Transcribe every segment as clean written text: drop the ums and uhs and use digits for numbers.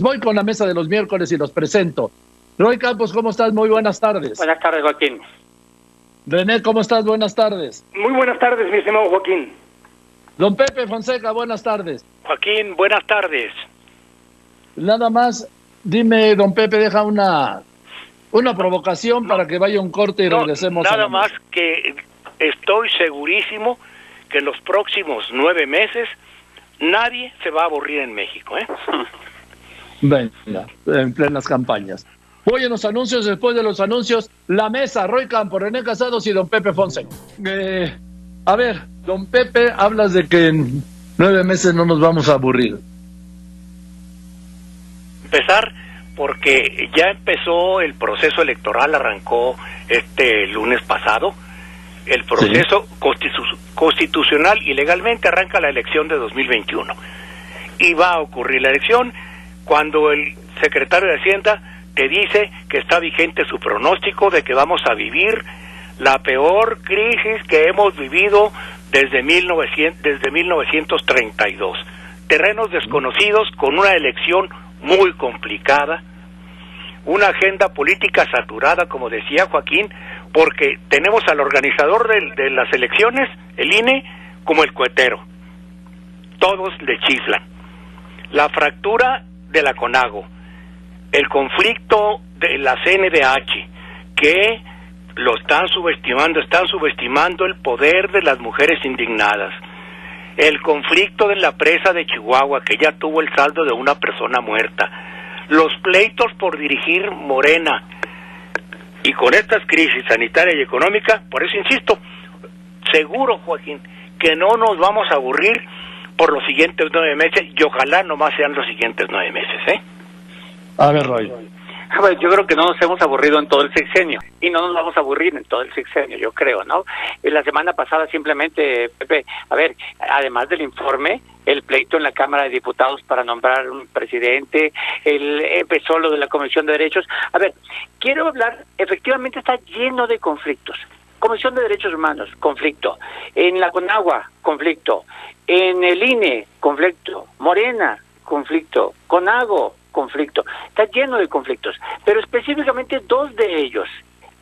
Voy con la mesa de los miércoles y los presento. Roy Campos, ¿cómo estás? Muy buenas tardes. Buenas tardes, Joaquín. René, ¿cómo estás? Buenas tardes. Muy buenas tardes, mi estimado Joaquín. Don Pepe Fonseca, buenas tardes. Joaquín, buenas tardes. Nada más, dime, don Pepe, deja una provocación para que vaya un corte y regresemos. Nada más que estoy segurísimo que en los próximos 9 meses nadie se va a aburrir en México, ¿eh? Venga, en plenas campañas. Voy a los anuncios, después de los anuncios, la mesa, Roy Campos, René Casados y don Pepe Fonseca. A ver, don Pepe, hablas de que en 9 meses no nos vamos a aburrir. Empezar porque ya empezó el proceso electoral, arrancó este lunes pasado. El proceso constitucional y legalmente arranca la elección de 2021. Y va a ocurrir la elección cuando el secretario de Hacienda te dice que está vigente su pronóstico de que vamos a vivir la peor crisis que hemos vivido desde 1932. Terrenos desconocidos con una elección muy complicada, una agenda política saturada, como decía Joaquín, porque tenemos al organizador de las elecciones, el INE, como el cohetero. Todos le chiflan. La fractura de la CONAGO, el conflicto de la CNDH, que lo están subestimando el poder de las mujeres indignadas. El conflicto de la presa de Chihuahua, que ya tuvo el saldo de una persona muerta. Los pleitos por dirigir Morena. Y con estas crisis sanitaria y económica, por eso insisto, seguro, Joaquín, que no nos vamos a aburrir por los siguientes 9 meses, y ojalá nomás sean los siguientes 9 meses, ¿eh? A ver, Roy. Yo creo que no nos hemos aburrido en todo el sexenio, y no nos vamos a aburrir en todo el sexenio, yo creo, ¿no? La semana pasada simplemente, Pepe, a ver, además del informe, el pleito en la Cámara de Diputados para nombrar un presidente, empezó lo de la Comisión de Derechos. A ver, quiero hablar, efectivamente está lleno de conflictos. Comisión de Derechos Humanos, conflicto. En la CONAGUA, conflicto. En el INE, conflicto. Morena, conflicto. CONAGO, conflicto. Está lleno de conflictos, pero específicamente 2 de ellos,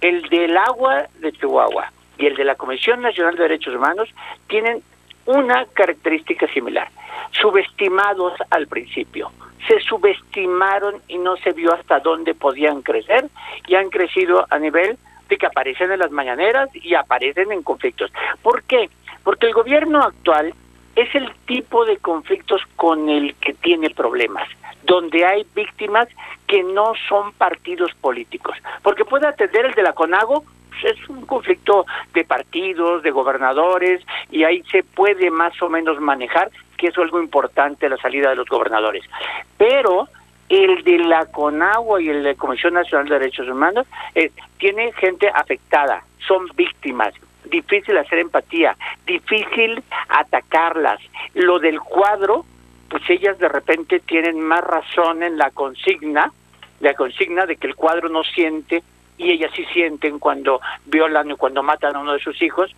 el del agua de Chihuahua y el de la Comisión Nacional de Derechos Humanos, tienen una característica similar. Subestimados al principio. Se subestimaron y no se vio hasta dónde podían crecer, y han crecido a nivel de que aparecen en las mañaneras y aparecen en conflictos. ¿Por qué? Porque el gobierno actual es el tipo de conflictos con el que tiene problemas, donde hay víctimas que no son partidos políticos. Porque puede atender el de la CONAGO, pues es un conflicto de partidos, de gobernadores, y ahí se puede más o menos manejar, que es algo importante la salida de los gobernadores. Pero el de la CONAGUA y el de la Comisión Nacional de Derechos Humanos tiene gente afectada, son víctimas, difícil hacer empatía, difícil atacarlas. Lo del cuadro, pues ellas de repente tienen más razón en la consigna de que el cuadro no siente, y ellas sí sienten cuando violan o cuando matan a uno de sus hijos,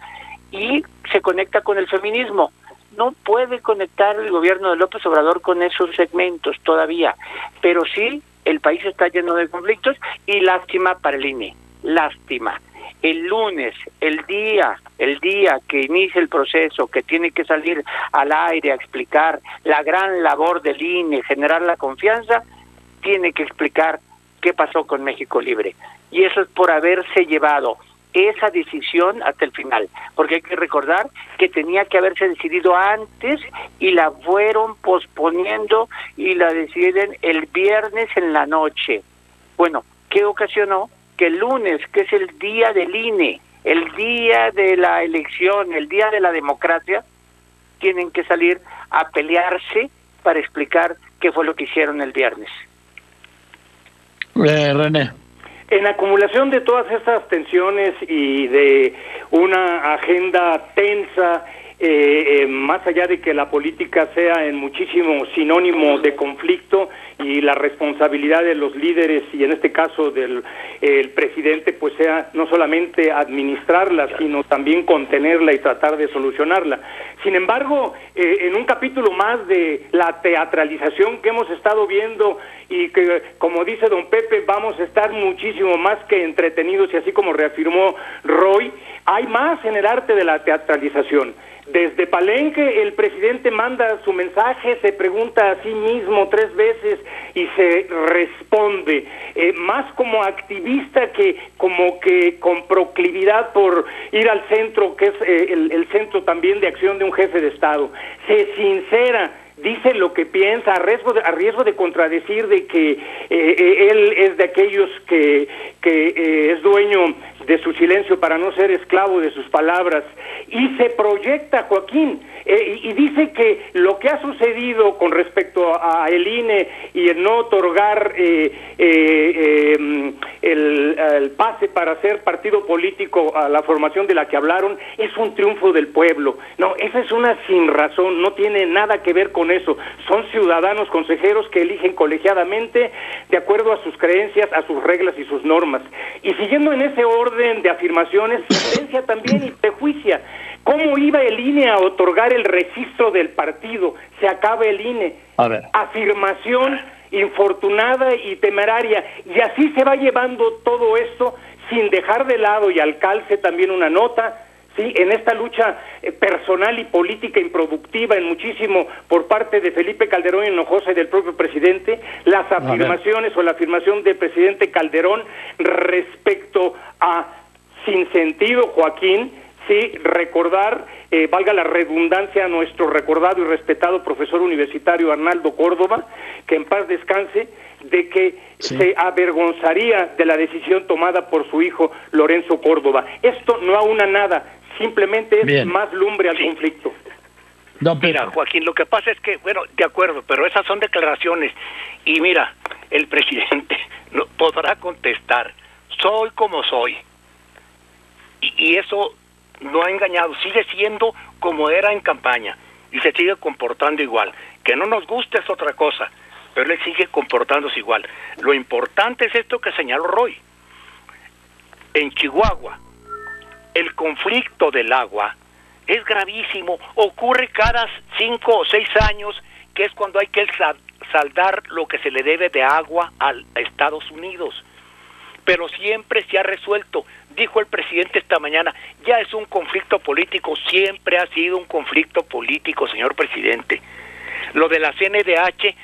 y se conecta con el feminismo. No puede conectar el gobierno de López Obrador con esos segmentos todavía, pero sí el país está lleno de conflictos, y lástima para el INE, lástima. El lunes, el día que inicia el proceso, que tiene que salir al aire a explicar la gran labor del INE, generar la confianza, tiene que explicar qué pasó con México Libre. Y eso es por haberse llevado esa decisión hasta el final, porque hay que recordar que tenía que haberse decidido antes y la fueron posponiendo, y la deciden el viernes en la noche. Bueno, ¿qué ocasionó? Que el lunes, que es el día del INE, el día de la elección, el día de la democracia, tienen que salir a pelearse para explicar qué fue lo que hicieron el viernes. René. En acumulación de todas estas tensiones y de una agenda tensa más allá de que la política sea en muchísimo sinónimo de conflicto y la responsabilidad de los líderes y en este caso del el presidente pues sea no solamente administrarla sino también contenerla y tratar de solucionarla. Sin embargo, en un capítulo más de la teatralización que hemos estado viendo y que, como dice don Pepe, vamos a estar muchísimo más que entretenidos y así como reafirmó Roy, hay más en el arte de la teatralización. Desde Palenque el presidente manda su mensaje, se pregunta a sí mismo 3 veces y se responde, más como activista que como que con proclividad por ir al centro, que es el centro también de acción de un jefe de Estado. Se sincera, dice lo que piensa, a riesgo de contradecir de que él es de aquellos que es dueño de su silencio para no ser esclavo de sus palabras, y se proyecta, Joaquín, y dice que lo que ha sucedido con respecto a el INE y el no otorgar el pase para ser partido político a la formación de la que hablaron es un triunfo del pueblo. No, esa es una sinrazón, no tiene nada que ver con eso. Son ciudadanos consejeros que eligen colegiadamente de acuerdo a sus creencias, a sus reglas y sus normas. Y siguiendo en ese orden de afirmaciones, sentencia también y prejuicia. ¿Cómo iba el INE a otorgar el registro del partido? Se acaba el INE. A ver. Afirmación infortunada y temeraria. Y así se va llevando todo esto sin dejar de lado y al calce también una nota. Sí, en esta lucha personal y política improductiva en muchísimo por parte de Felipe Calderón Hinojosa y del propio presidente, las afirmaciones o la afirmación del presidente Calderón respecto a sin sentido, Joaquín, sí, recordar, valga la redundancia, a nuestro recordado y respetado profesor universitario Arnaldo Córdoba, que en paz descanse, de que se avergonzaría de la decisión tomada por su hijo Lorenzo Córdoba. Esto no aúna nada, simplemente es más lumbre al conflicto. Mira, Joaquín, lo que pasa es que, bueno, de acuerdo, pero esas son declaraciones. Y mira, el presidente no podrá contestar, soy como soy. Y eso no ha engañado, sigue siendo como era en campaña y se sigue comportando igual. Que no nos guste es otra cosa, pero él sigue comportándose igual. Lo importante es esto que señaló Roy. En Chihuahua, el conflicto del agua es gravísimo, ocurre cada 5 o 6 años, que es cuando hay que saldar lo que se le debe de agua a Estados Unidos. Pero siempre se ha resuelto. Dijo el presidente esta mañana, ya es un conflicto político, siempre ha sido un conflicto político, señor presidente. Lo de la CNDH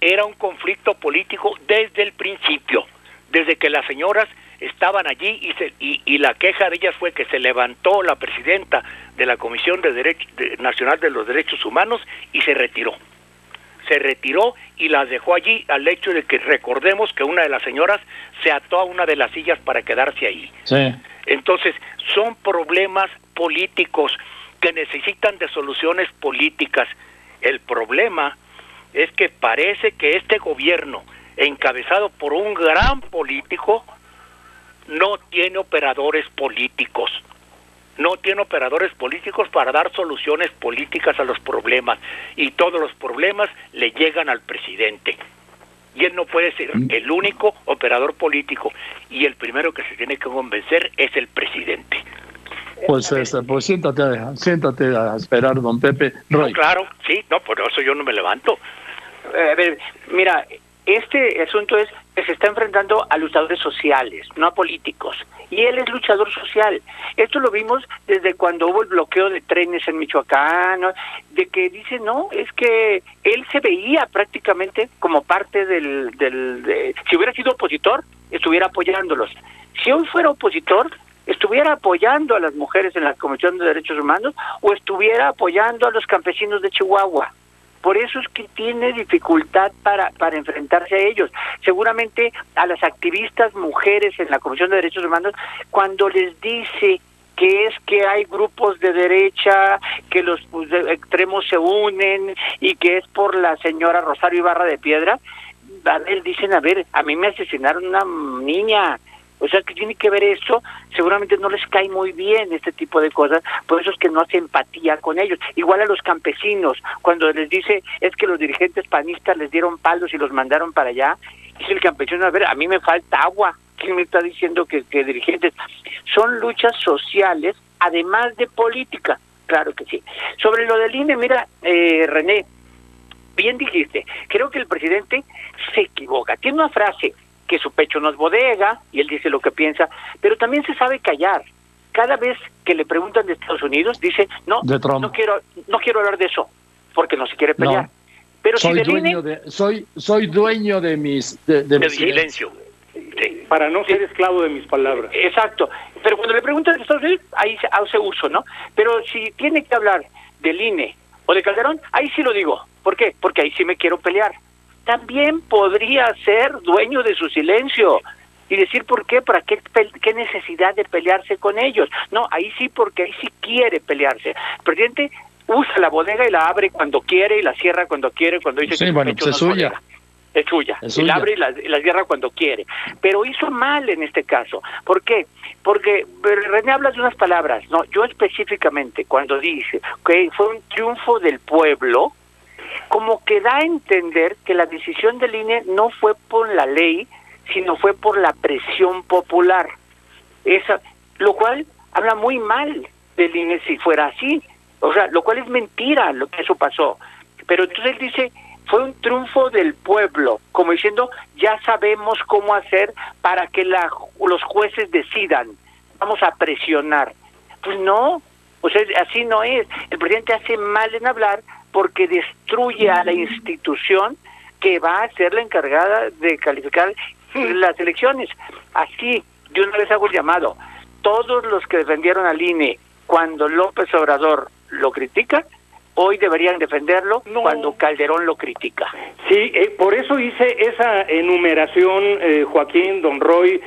era un conflicto político desde el principio, desde que las señoras estaban allí y la queja de ellas fue que se levantó la presidenta de la Comisión Nacional de los Derechos Humanos y se retiró. Se retiró y las dejó allí al hecho de que recordemos que una de las señoras se ató a una de las sillas para quedarse ahí. Sí. Entonces, son problemas políticos que necesitan de soluciones políticas. El problema es que parece que este gobierno, encabezado por un gran político, no tiene operadores políticos. No tiene operadores políticos para dar soluciones políticas a los problemas, y todos los problemas le llegan al presidente. Y él no puede ser el único operador político, y el primero que se tiene que convencer es el presidente. Pues siéntate a esperar, don Pepe. Roy. No, claro, sí, no, por eso yo no me levanto. A ver, mira, este asunto es que se está enfrentando a luchadores sociales, no a políticos, y él es luchador social. Esto lo vimos desde cuando hubo el bloqueo de trenes en Michoacán, ¿no? De que dice, no, es que él se veía prácticamente como parte si hubiera sido opositor, estuviera apoyándolos. Si hoy fuera opositor, estuviera apoyando a las mujeres en la Comisión de Derechos Humanos o estuviera apoyando a los campesinos de Chihuahua. Por eso es que tiene dificultad para enfrentarse a ellos. Seguramente a las activistas mujeres en la Comisión de Derechos Humanos, cuando les dice que es que hay grupos de derecha, que los extremos se unen y que es por la señora Rosario Ibarra de Piedra, dicen, a ver, a mí me asesinaron una niña, O sea, que tiene que ver eso, seguramente no les cae muy bien este tipo de cosas, por eso es que no hace empatía con ellos. Igual a los campesinos, cuando les dice, es que los dirigentes panistas les dieron palos y los mandaron para allá, dice el campesino, a ver, a mí me falta agua, ¿quién me está diciendo que dirigentes? Son luchas sociales, además de política, claro que sí. Sobre lo del INE, mira, René, bien dijiste, creo que el presidente se equivoca, tiene una frase, que su pecho no es bodega, y él dice lo que piensa, pero también se sabe callar. Cada vez que le preguntan de Estados Unidos, dice, no quiero hablar de eso, porque no se quiere pelear. No. Pero soy si dueño soy dueño de mis de silencio. Sí, para no ser esclavo de mis palabras. Exacto, pero cuando le preguntan de Estados Unidos, ahí se hace uso, ¿no? Pero si tiene que hablar del INE o de Calderón, ahí sí lo digo. ¿Por qué? Porque ahí sí me quiero pelear. También podría ser dueño de su silencio y decir por qué, para qué necesidad de pelearse con ellos. No, ahí sí, porque ahí sí quiere pelearse. El presidente usa la bodega y la abre cuando quiere y la cierra cuando quiere, cuando dice sí, que bueno, pues es suya. Es suya. Y la abre y la cierra cuando quiere. Pero hizo mal en este caso. ¿Por qué? Porque René habla de unas palabras, no, yo específicamente cuando dice que fue un triunfo del pueblo, como que da a entender que la decisión del INE no fue por la ley, sino fue por la presión popular. Lo cual habla muy mal del INE si fuera así. O sea, lo cual es mentira lo que eso pasó. Pero entonces él dice, fue un triunfo del pueblo, como diciendo, ya sabemos cómo hacer para que los jueces decidan. Vamos a presionar. Pues no, o sea, así no es. El presidente hace mal en hablar porque destruye a la institución que va a ser la encargada de calificar las elecciones. Así, de una vez hago el llamado. Todos los que defendieron al INE cuando López Obrador lo critica, hoy deberían defenderlo cuando Calderón lo critica. Sí, por eso hice esa enumeración, Joaquín, don Roy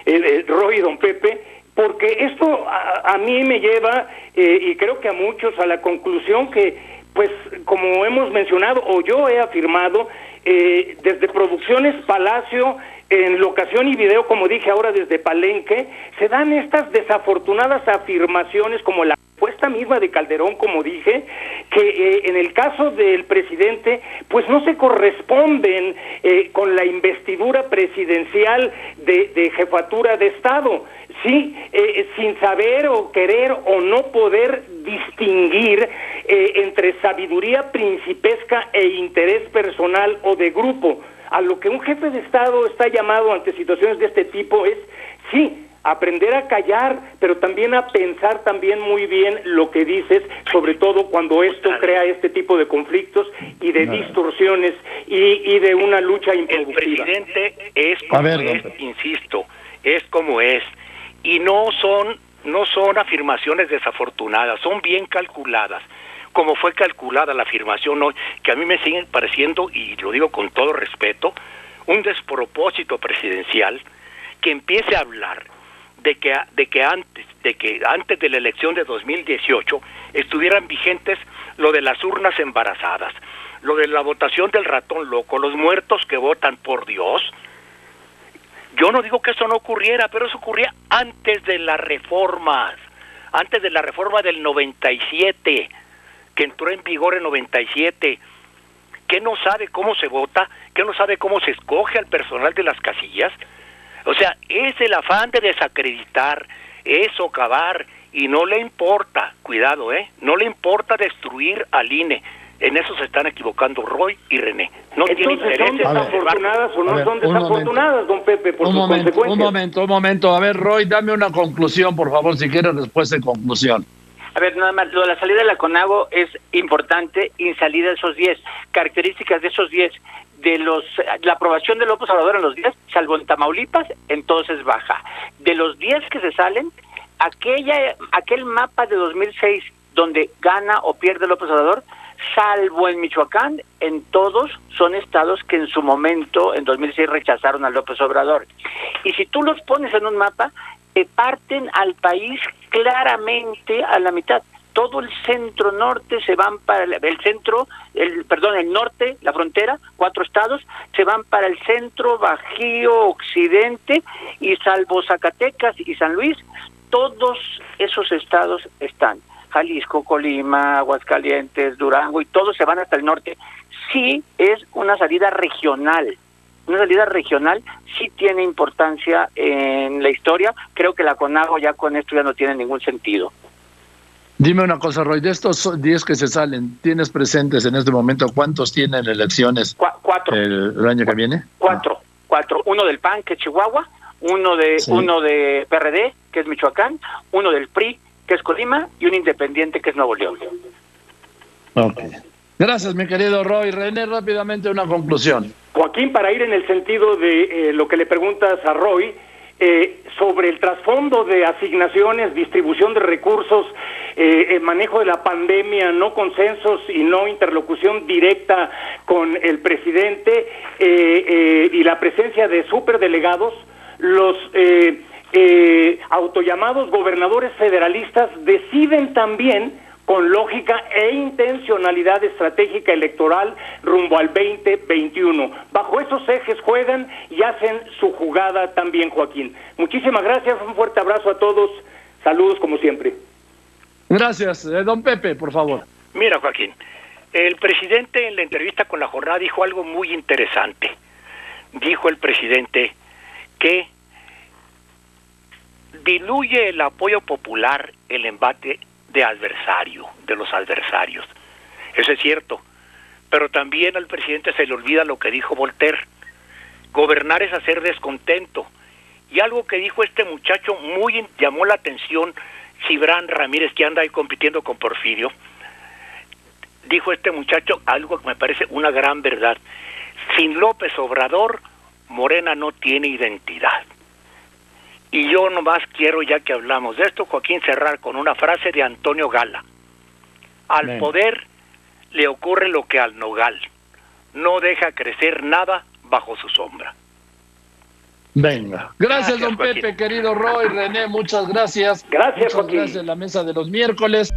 y don Pepe, porque esto a mí me lleva, y creo que a muchos, a la conclusión que, pues, como hemos mencionado, o yo he afirmado, desde Producciones Palacio, en Locación y Video, como dije ahora desde Palenque, se dan estas desafortunadas afirmaciones, como la propuesta misma de Calderón, como dije, que en el caso del presidente, pues no se corresponden con la investidura presidencial de jefatura de Estado. Sí, sin saber o querer o no poder distinguir entre sabiduría principesca e interés personal o de grupo. A lo que un jefe de Estado está llamado ante situaciones de este tipo es, sí, aprender a callar, pero también a pensar también muy bien lo que dices, sobre todo cuando esto crea este tipo de conflictos y de distorsiones y de una lucha improductiva. El presidente es como es, insisto, es como es. Y no son afirmaciones desafortunadas, son bien calculadas, como fue calculada la afirmación hoy, que a mí me sigue pareciendo, y lo digo con todo respeto, un despropósito presidencial, que empiece a hablar de que antes de la elección de 2018 estuvieran vigentes lo de las urnas embarazadas, lo de la votación del ratón loco, los muertos que votan por Dios. Yo no digo que eso no ocurriera, pero eso ocurría antes de las reformas, antes de la reforma del 97, que entró en vigor en 97, que no sabe cómo se vota, que no sabe cómo se escoge al personal de las casillas. O sea, es el afán de desacreditar, es socavar, y no le importa, cuidado, no le importa destruir al INE. En eso se están equivocando Roy y René. No tienen interés. ¿Son desafortunadas o no son desafortunadas, don Pepe, por sus consecuencias? Un momento. A ver, Roy, dame una conclusión, por favor, si quieres, después de conclusión. A ver, nada más, lo de la salida de la CONAGO es importante, y salida de esos 10. Características de esos 10, la aprobación de López Obrador en los 10, salvo en Tamaulipas, entonces baja. De los 10 que se salen, aquel mapa de 2006, donde gana o pierde López Obrador, salvo en Michoacán, en todos son estados que en su momento, en 2006, rechazaron a López Obrador. Y si tú los pones en un mapa, parten al país claramente a la mitad. todo el centro norte se van para el norte, la frontera, 4 estados, se van para el centro, Bajío, occidente, y salvo Zacatecas y San Luis, todos esos estados están. Jalisco, Colima, Aguascalientes, Durango, y todos se van hasta el norte. Sí es una salida regional. Una salida regional sí tiene importancia en la historia. Creo que la CONAGO ya con esto ya no tiene ningún sentido. Dime una cosa, Roy, de estos 10 que se salen, ¿tienes presentes en este momento cuántos tienen elecciones 4 el año que viene? 4. Uno del PAN, que es Chihuahua, uno de PRD, que es Michoacán, uno del PRI, que es Colima, y un independiente, que es Nuevo León. Ok. Gracias, mi querido Roy. René, rápidamente una conclusión. Joaquín, para ir en el sentido de lo que le preguntas a Roy, sobre el trasfondo de asignaciones, distribución de recursos, el manejo de la pandemia, no consensos y no interlocución directa con el presidente, y la presencia de superdelegados, los autollamados gobernadores federalistas deciden también con lógica e intencionalidad estratégica electoral rumbo al 2021. Bajo esos ejes juegan y hacen su jugada también, Joaquín. Muchísimas gracias, un fuerte abrazo a todos, saludos como siempre. Gracias. Don Pepe, por favor. Mira, Joaquín, el presidente en la entrevista con La Jornada dijo algo muy interesante. Dijo el presidente que diluye el apoyo popular el embate de los adversarios. Eso es cierto, pero también al presidente se le olvida lo que dijo Voltaire: gobernar es hacer descontento. Y algo que dijo este muchacho muy llamó la atención, Gibran Ramírez, que anda ahí compitiendo con Porfirio. Dijo este muchacho algo que me parece una gran verdad: sin López Obrador, Morena no tiene identidad. Y yo nomás quiero, ya que hablamos de esto, Joaquín, cerrar con una frase de Antonio Gala: al poder le ocurre lo que al nogal, no deja crecer nada bajo su sombra. Venga. Gracias, don Pepe, querido Roy, René, muchas gracias. Gracias, muchas Joaquín. Gracias, la mesa de los miércoles.